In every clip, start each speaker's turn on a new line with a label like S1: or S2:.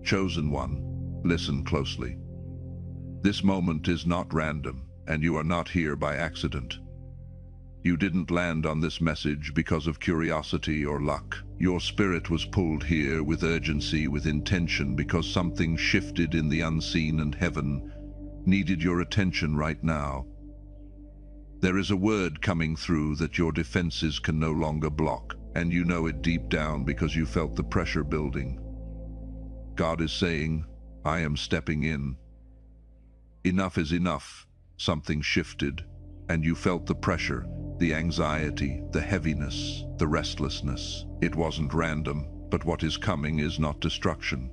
S1: Chosen one, listen closely. This moment is not random, and you are not here by accident. You didn't land on this message because of curiosity or luck. Your spirit was pulled here with urgency, with intention, because something shifted in the unseen, and heaven needed your attention right now. There is a word coming through that your defenses can no longer block, and you know it deep down because you felt the pressure building. God is saying, I am stepping in. Enough is enough. Something shifted, and you felt the pressure, the anxiety, the heaviness, the restlessness. It wasn't random, but what is coming is not destruction.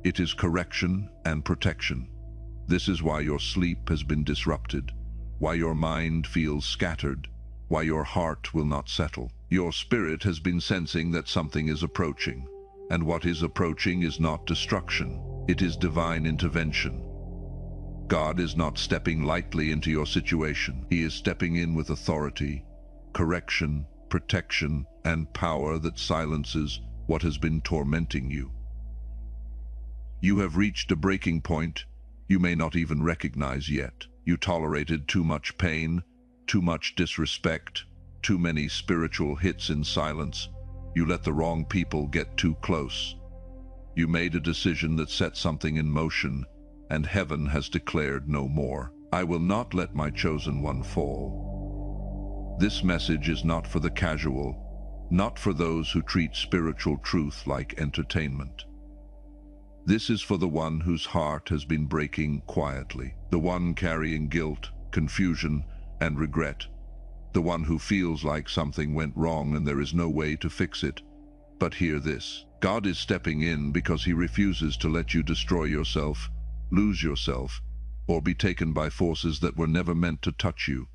S1: It is correction and protection. This is why your sleep has been disrupted, why your mind feels scattered, why your heart will not settle. Your spirit has been sensing that something is approaching, and what is approaching is not destruction. It is divine intervention. God is not stepping lightly into your situation. He is stepping in with authority, correction, protection, and power that silences what has been tormenting you. You have reached a breaking point you may not even recognize yet. You tolerated too much pain, too much disrespect, too many spiritual hits in silence. You let the wrong people get too close. You made a decision that set something in motion, and heaven has declared no more. I will not let my chosen one fall. This message is not for the casual, not for those who treat spiritual truth like entertainment. This is for the one whose heart has been breaking quietly, the one carrying guilt, confusion, and regret, the one who feels like something went wrong and there is no way to fix it. But hear this: God is stepping in because He refuses to let you destroy yourself, lose yourself, or be taken by forces that were never meant to touch you.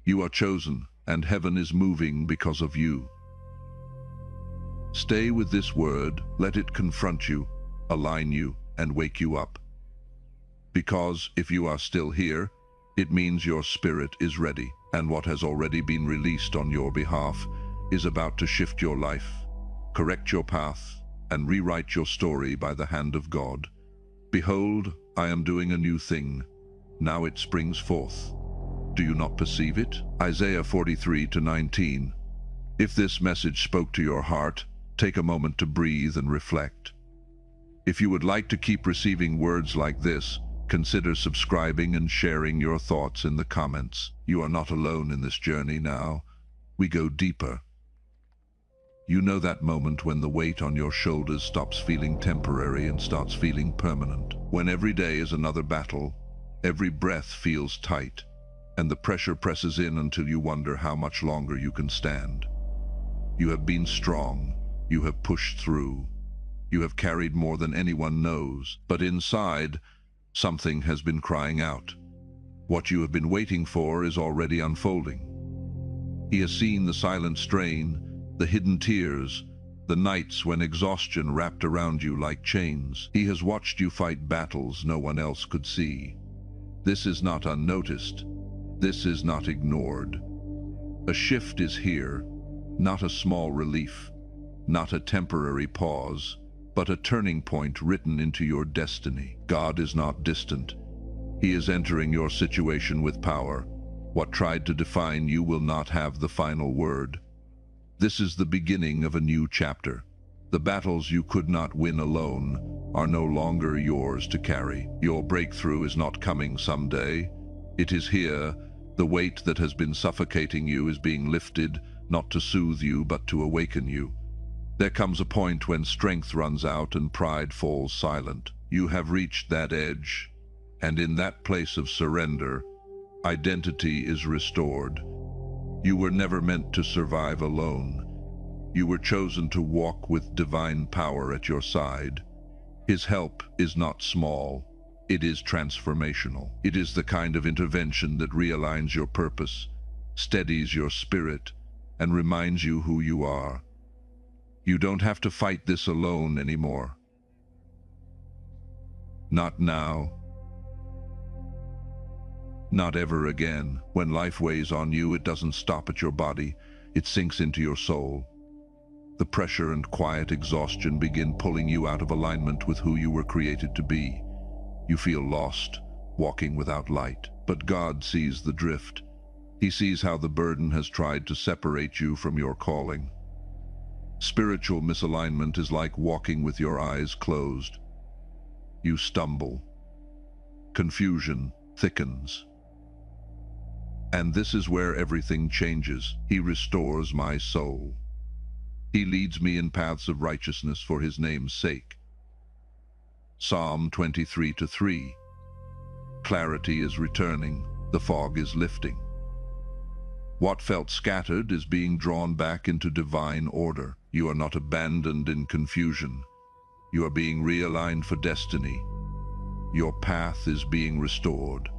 S1: You are chosen, and heaven is moving because of you. Stay with this word, let it confront you, align you, and wake you up. Because if you are still here, it means your spirit is ready, and what has already been released on your behalf is about to shift your life, correct your path, and rewrite your story by the hand of God. Behold, I am doing a new thing. Now it springs forth. Do you not perceive it? Isaiah 43:19. If this message spoke to your heart, take a moment to breathe and reflect. If you would like to keep receiving words like this, consider subscribing and sharing your thoughts in the comments. You are not alone in this journey now. We go deeper. You know that moment when the weight on your shoulders stops feeling temporary and starts feeling permanent. When every day is another battle, every breath feels tight, and the pressure presses in until you wonder how much longer you can stand. You have been strong. You have pushed through. You have carried more than anyone knows, but inside, something has been crying out. What you have been waiting for is already unfolding. He has seen the silent strain, the hidden tears, the nights when exhaustion wrapped around you like chains. He has watched you fight battles no one else could see. This is not unnoticed. This is not ignored. A shift is here, not a small relief, not a temporary pause, but a turning point written into your destiny. God is not distant. He is entering your situation with power. What tried to define you will not have the final word. This is the beginning of a new chapter. The battles you could not win alone are no longer yours to carry. Your breakthrough is not coming someday. It is here. The weight that has been suffocating you is being lifted, not to soothe you, but to awaken you. There comes a point when strength runs out and pride falls silent. You have reached that edge, and in that place of surrender, identity is restored. You were never meant to survive alone. You were chosen to walk with divine power at your side. His help is not small. It is transformational. It is the kind of intervention that realigns your purpose, steadies your spirit, and reminds you who you are. You don't have to fight this alone anymore. Not now. Not ever again. When life weighs on you, it doesn't stop at your body. It sinks into your soul. The pressure and quiet exhaustion begin pulling you out of alignment with who you were created to be. You feel lost, walking without light. But God sees the drift. He sees how the burden has tried to separate you from your calling. Spiritual misalignment is like walking with your eyes closed. You stumble. Confusion thickens. And this is where everything changes. He restores my soul. He leads me in paths of righteousness for his name's sake. Psalm 23:3. Clarity is returning, the fog is lifting. What felt scattered is being drawn back into divine order. You are not abandoned in confusion. You are being realigned for destiny. Your path is being restored.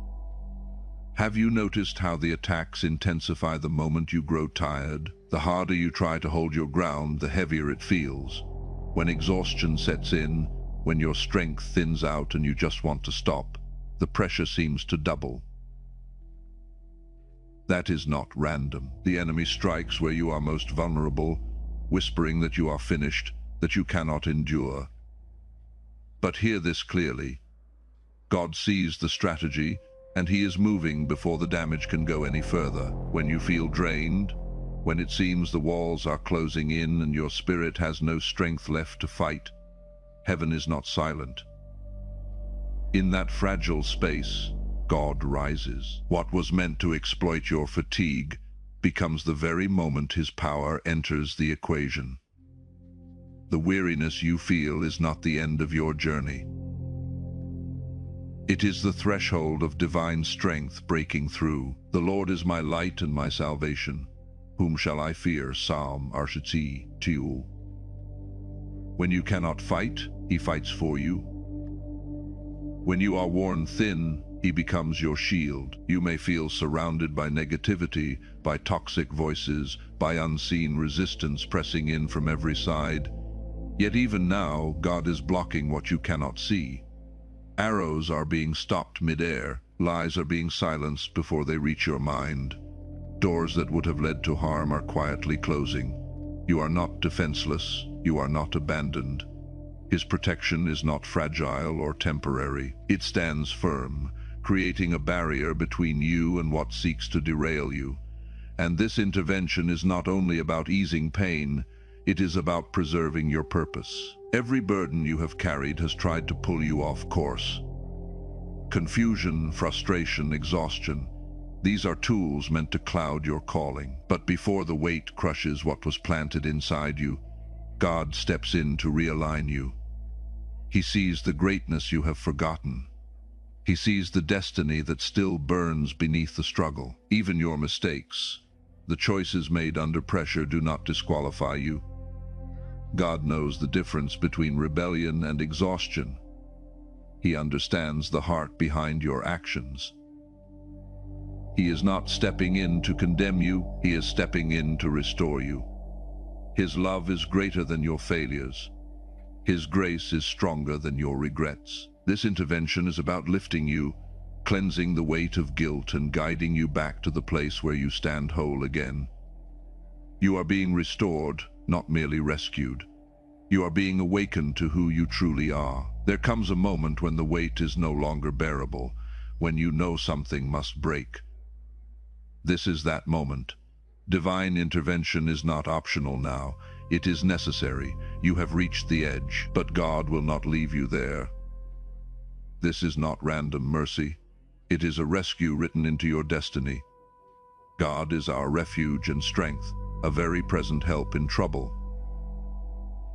S1: Have you noticed how the attacks intensify the moment you grow tired? The harder you try to hold your ground, the heavier it feels. When exhaustion sets in, when your strength thins out and you just want to stop, the pressure seems to double. That is not random. The enemy strikes where you are most vulnerable, whispering that you are finished, that you cannot endure. But hear this clearly. God sees the strategy, and he is moving before the damage can go any further. When you feel drained, when it seems the walls are closing in and your spirit has no strength left to fight, heaven is not silent. In that fragile space, God rises. What was meant to exploit your fatigue becomes the very moment his power enters the equation. The weariness you feel is not the end of your journey. It is the threshold of divine strength breaking through. The Lord is my light and my salvation. Whom shall I fear? Psalm 2. When you cannot fight, he fights for you. When you are worn thin, he becomes your shield. You may feel surrounded by negativity, by toxic voices, by unseen resistance pressing in from every side. Yet even now, God is blocking what you cannot see. Arrows are being stopped mid-air. Lies are being silenced before they reach your mind. Doors that would have led to harm are quietly closing. You are not defenseless. You are not abandoned. His protection is not fragile or temporary. It stands firm, creating a barrier between you and what seeks to derail you. And this intervention is not only about easing pain, it is about preserving your purpose. Every burden you have carried has tried to pull you off course. Confusion, frustration, exhaustion. These are tools meant to cloud your calling. But before the weight crushes what was planted inside you, God steps in to realign you. He sees the greatness you have forgotten. He sees the destiny that still burns beneath the struggle. Even your mistakes, the choices made under pressure, do not disqualify you. God knows the difference between rebellion and exhaustion. He understands the heart behind your actions. He is not stepping in to condemn you, he is stepping in to restore you. His love is greater than your failures. His grace is stronger than your regrets. This intervention is about lifting you, cleansing the weight of guilt and guiding you back to the place where you stand whole again. You are being restored, not merely rescued. You are being awakened to who you truly are. There comes a moment when the weight is no longer bearable, when you know something must break. This is that moment. Divine intervention is not optional now. It is necessary. You have reached the edge, but God will not leave you there. This is not random mercy. It is a rescue written into your destiny. God is our refuge and strength, a very present help in trouble.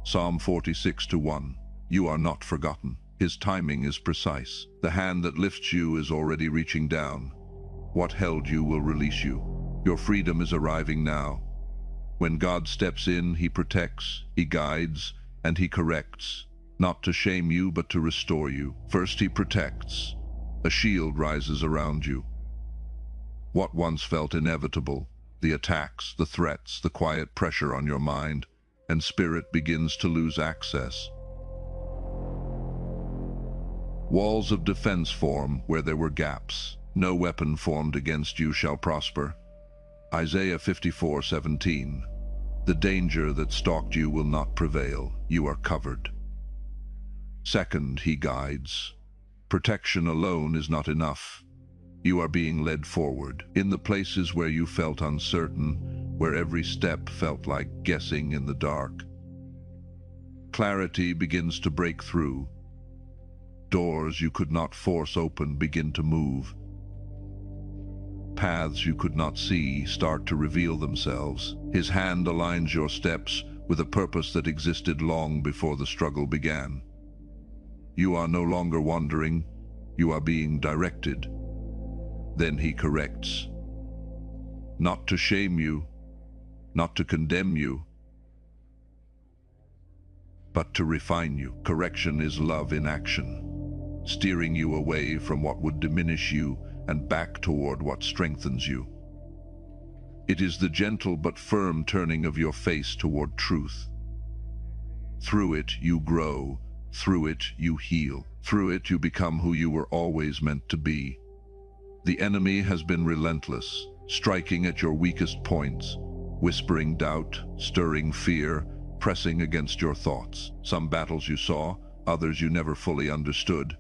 S1: Psalm 46:1. You are not forgotten. His timing is precise. The hand that lifts you is already reaching down. What held you will release you. Your freedom is arriving now. When God steps in, he protects, he guides, and he corrects, not to shame you, but to restore you. First he protects. A shield rises around you. What once felt inevitable, the attacks, the threats, the quiet pressure on your mind and spirit begins to lose access. Walls of defense form where there were gaps. No weapon formed against you shall prosper. Isaiah 54:17. The danger that stalked you will not prevail. You are covered. Second, he guides. Protection alone is not enough. You are being led forward. In the places where you felt uncertain, where every step felt like guessing in the dark, clarity begins to break through. Doors you could not force open begin to move. Paths you could not see start to reveal themselves. His hand aligns your steps with a purpose that existed long before the struggle began. You are no longer wandering, you are being directed. Then he corrects. Not to shame you, not to condemn you, but to refine you. Correction is love in action, steering you away from what would diminish you and back toward what strengthens you. It is the gentle but firm turning of your face toward truth. Through it you grow, through it you heal, through it you become who you were always meant to be. The enemy has been relentless, striking at your weakest points, whispering doubt, stirring fear, pressing against your thoughts. Some battles you saw, others you never fully understood.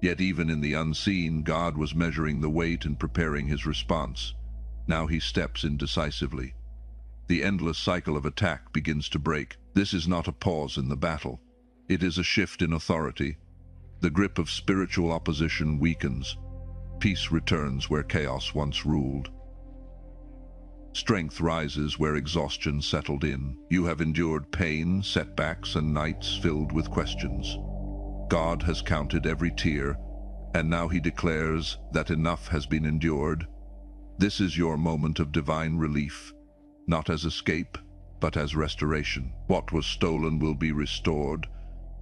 S1: Yet even in the unseen, God was measuring the weight and preparing his response. Now he steps in decisively. The endless cycle of attack begins to break. This is not a pause in the battle. It is a shift in authority. The grip of spiritual opposition weakens. Peace returns where chaos once ruled. Strength rises where exhaustion settled in. You have endured pain, setbacks, and nights filled with questions. God has counted every tear, and now he declares that enough has been endured. This is your moment of divine relief, not as escape, but as restoration. What was stolen will be restored.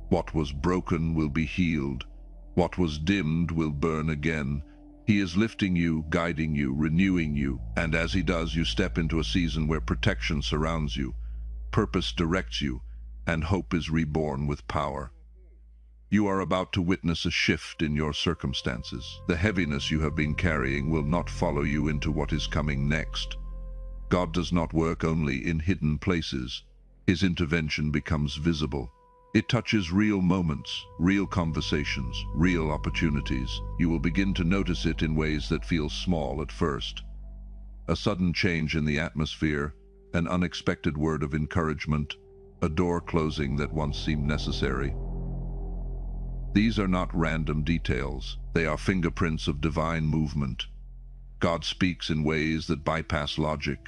S1: What was broken will be healed. What was dimmed will burn again. He is lifting you, guiding you, renewing you, and as he does, you step into a season where protection surrounds you, purpose directs you, and hope is reborn with power. You are about to witness a shift in your circumstances. The heaviness you have been carrying will not follow you into what is coming next. God does not work only in hidden places. His intervention becomes visible. It touches real moments, real conversations, real opportunities. You will begin to notice it in ways that feel small at first. A sudden change in the atmosphere, an unexpected word of encouragement, a door closing that once seemed necessary. These are not random details. They are fingerprints of divine movement. God speaks in ways that bypass logic.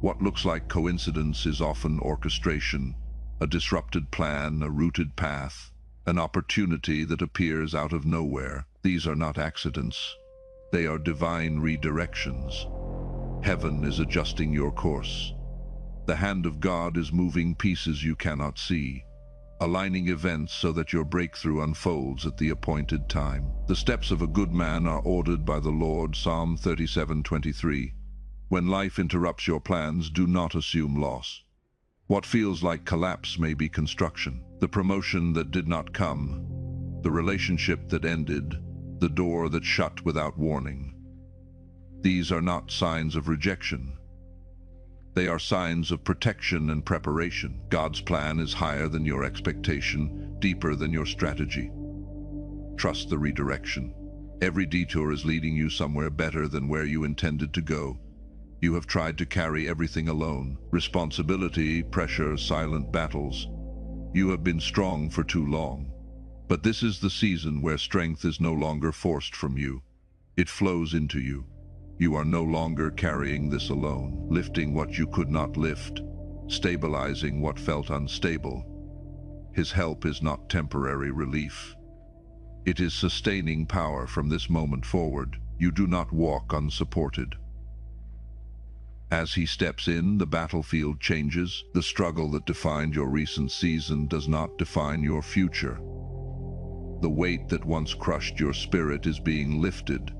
S1: What looks like coincidence is often orchestration. A disrupted plan, a rooted path, an opportunity that appears out of nowhere. These are not accidents. They are divine redirections. Heaven is adjusting your course. The hand of God is moving pieces you cannot see, aligning events so that your breakthrough unfolds at the appointed time. The steps of a good man are ordered by the Lord, Psalm 37:23. When life interrupts your plans, do not assume loss. What feels like collapse may be construction. The promotion that did not come, the relationship that ended, the door that shut without warning. These are not signs of rejection. They are signs of protection and preparation. God's plan is higher than your expectation, deeper than your strategy. Trust the redirection. Every detour is leading you somewhere better than where you intended to go. You have tried to carry everything alone. Responsibility, pressure, silent battles. You have been strong for too long. But this is the season where strength is no longer forced from you. It flows into you. You are no longer carrying this alone, lifting what you could not lift, stabilizing what felt unstable. His help is not temporary relief. It is sustaining power from this moment forward. You do not walk unsupported. As he steps in, the battlefield changes. The struggle that defined your recent season does not define your future. The weight that once crushed your spirit is being lifted.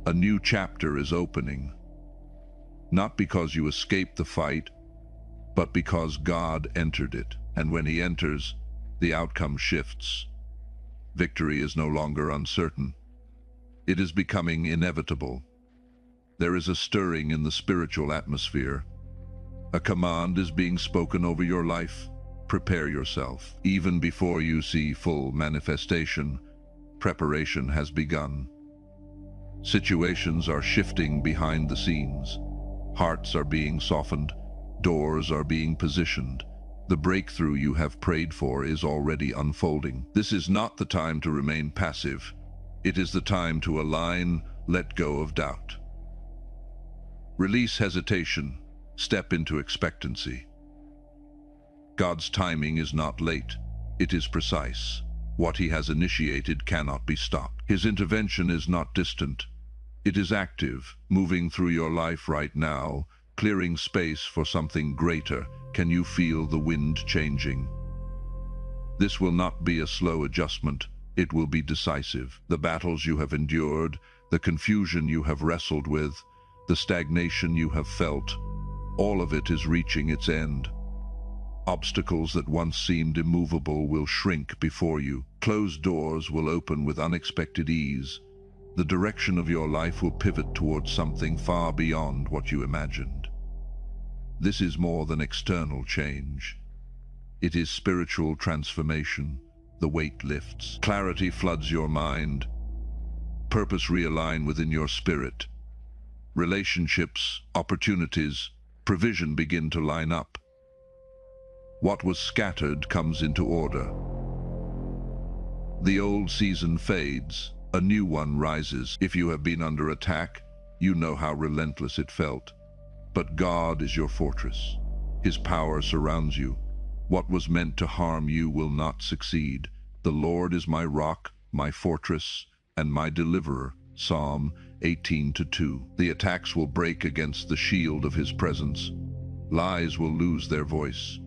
S1: A new chapter is opening. Not because you escaped the fight, but because God entered it. And when he enters, the outcome shifts. Victory is no longer uncertain. It is becoming inevitable. There is a stirring in the spiritual atmosphere. A command is being spoken over your life. Prepare yourself. Even before you see full manifestation, preparation has begun. Situations are shifting behind the scenes. Hearts are being softened. Doors are being positioned. The breakthrough you have prayed for is already unfolding. This is not the time to remain passive. It is the time to align, let go of doubt. Release hesitation. Step into expectancy. God's timing is not late. It is precise. What He has initiated cannot be stopped. His intervention is not distant. It is active, moving through your life right now, clearing space for something greater. Can you feel the wind changing? This will not be a slow adjustment. It will be decisive. The battles you have endured, the confusion you have wrestled with, the stagnation you have felt, all of it is reaching its end. Obstacles that once seemed immovable will shrink before you. Closed doors will open with unexpected ease. The direction of your life will pivot towards something far beyond what you imagined. This is more than external change. It is spiritual transformation. The weight lifts. Clarity floods your mind. Purpose realign within your spirit. Relationships, opportunities, provision begin to line up. What was scattered comes into order. The old season fades, a new one rises. If you have been under attack, you know how relentless it felt. But God is your fortress. His power surrounds you. What was meant to harm you will not succeed. The Lord is my rock, my fortress, and my deliverer. Psalm 18:2. The attacks will break against the shield of His presence. Lies will lose their voice.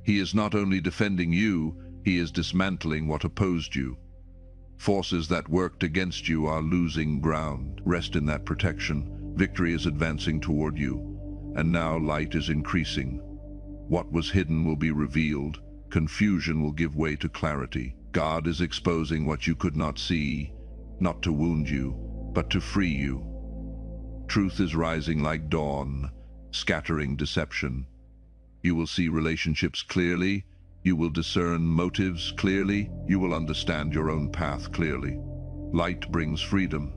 S1: He is not only defending you, He is dismantling what opposed you. Forces that worked against you are losing ground. Rest in that protection. Victory is advancing toward you, and now light is increasing. What was hidden will be revealed. Confusion will give way to clarity. God is exposing what you could not see, not to wound you, but to free you. Truth is rising like dawn, scattering deception. You will see relationships clearly. You will discern motives clearly. You will understand your own path clearly. Light brings freedom.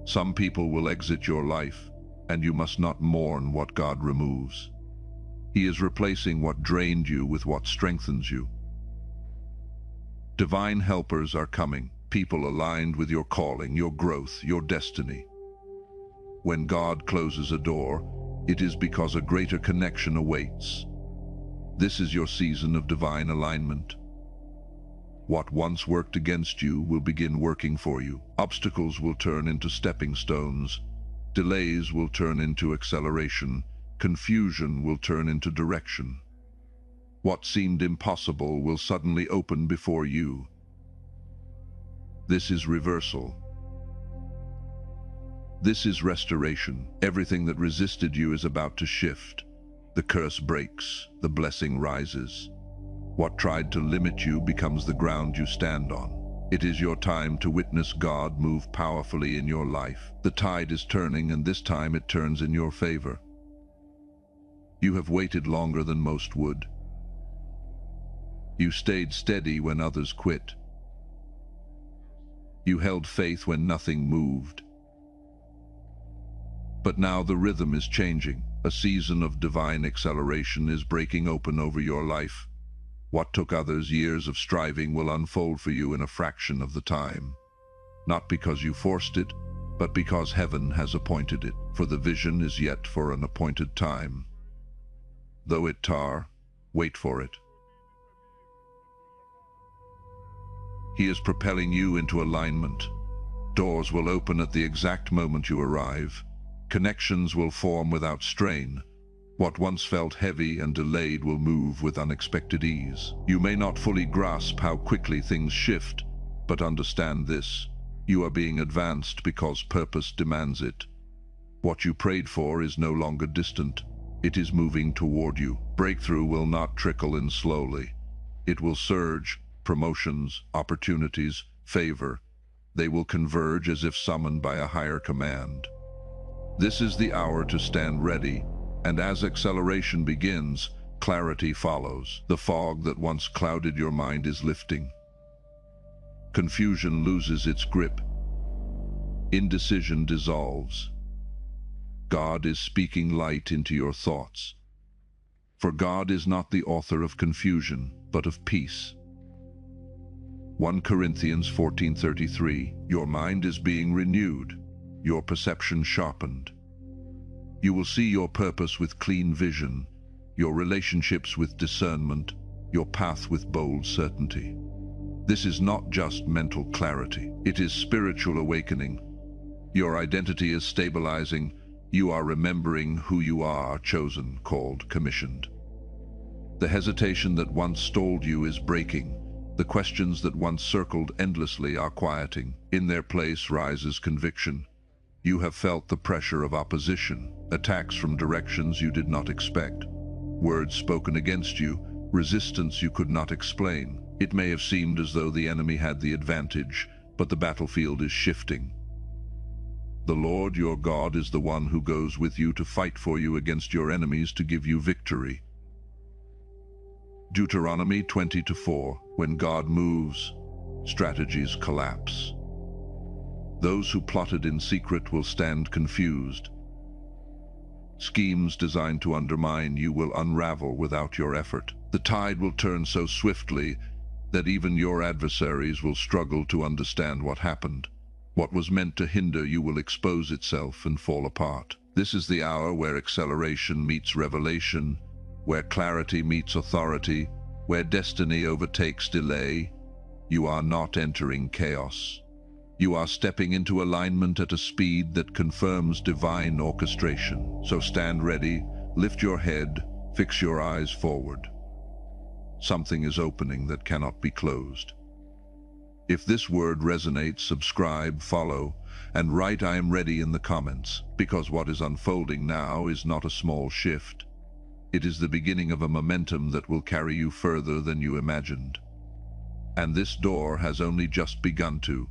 S1: Some people will exit your life, and you must not mourn what God removes. He is replacing what drained you with what strengthens you. Divine helpers are coming, people aligned with your calling, your growth, your destiny. When God closes a door, it is because a greater connection awaits. This is your season of divine alignment. What once worked against you will begin working for you. Obstacles will turn into stepping stones. Delays will turn into acceleration. Confusion will turn into direction. What seemed impossible will suddenly open before you. This is reversal. This is restoration. Everything that resisted you is about to shift. The curse breaks, the blessing rises. What tried to limit you becomes the ground you stand on. It is your time to witness God move powerfully in your life. The tide is turning, and this time it turns in your favor. You have waited longer than most would. You stayed steady when others quit. You held faith when nothing moved. But now the rhythm is changing. A season of divine acceleration is breaking open over your life. What took others years of striving will unfold for you in a fraction of the time. Not because you forced it, but because heaven has appointed it. For the vision is yet for an appointed time. Though it tar, wait for it. He is propelling you into alignment. Doors will open at the exact moment you arrive. Connections will form without strain. What once felt heavy and delayed will move with unexpected ease. You may not fully grasp how quickly things shift, but understand this. You are being advanced because purpose demands it. What you prayed for is no longer distant. It is moving toward you. Breakthrough will not trickle in slowly. It will surge. Promotions, opportunities, favor. They will converge as if summoned by a higher command. This is the hour to stand ready, And as acceleration begins, clarity follows. The fog that once clouded your mind is lifting. Confusion loses its grip. Indecision dissolves. God is speaking light into your thoughts. For God is not the author of confusion, but of peace. 1 Corinthians 14:33, your mind is being renewed, your perception sharpened. You will see your purpose with clean vision, your relationships with discernment, your path with bold certainty. This is not just mental clarity, it is spiritual awakening. Your identity is stabilizing, you are remembering who you are, chosen, called, commissioned. The hesitation that once stalled you is breaking. The questions that once circled endlessly are quieting. In their place rises conviction. You have felt the pressure of opposition, attacks from directions you did not expect, words spoken against you, resistance you could not explain. It may have seemed as though the enemy had the advantage, but the battlefield is shifting. The Lord your God is the one who goes with you to fight for you against your enemies to give you victory. Deuteronomy 20:4, when God moves, strategies collapse. Those who plotted in secret will stand confused. Schemes designed to undermine you will unravel without your effort. The tide will turn so swiftly that even your adversaries will struggle to understand what happened. What was meant to hinder you will expose itself and fall apart. This is the hour where acceleration meets revelation, where clarity meets authority, where destiny overtakes delay. You are not entering chaos. You are stepping into alignment at a speed that confirms divine orchestration. So stand ready, lift your head, fix your eyes forward. Something is opening that cannot be closed. If this word resonates, subscribe, follow, and write "I am ready" in the comments, because what is unfolding now is not a small shift. It is the beginning of a momentum that will carry you further than you imagined. And this door has only just begun to.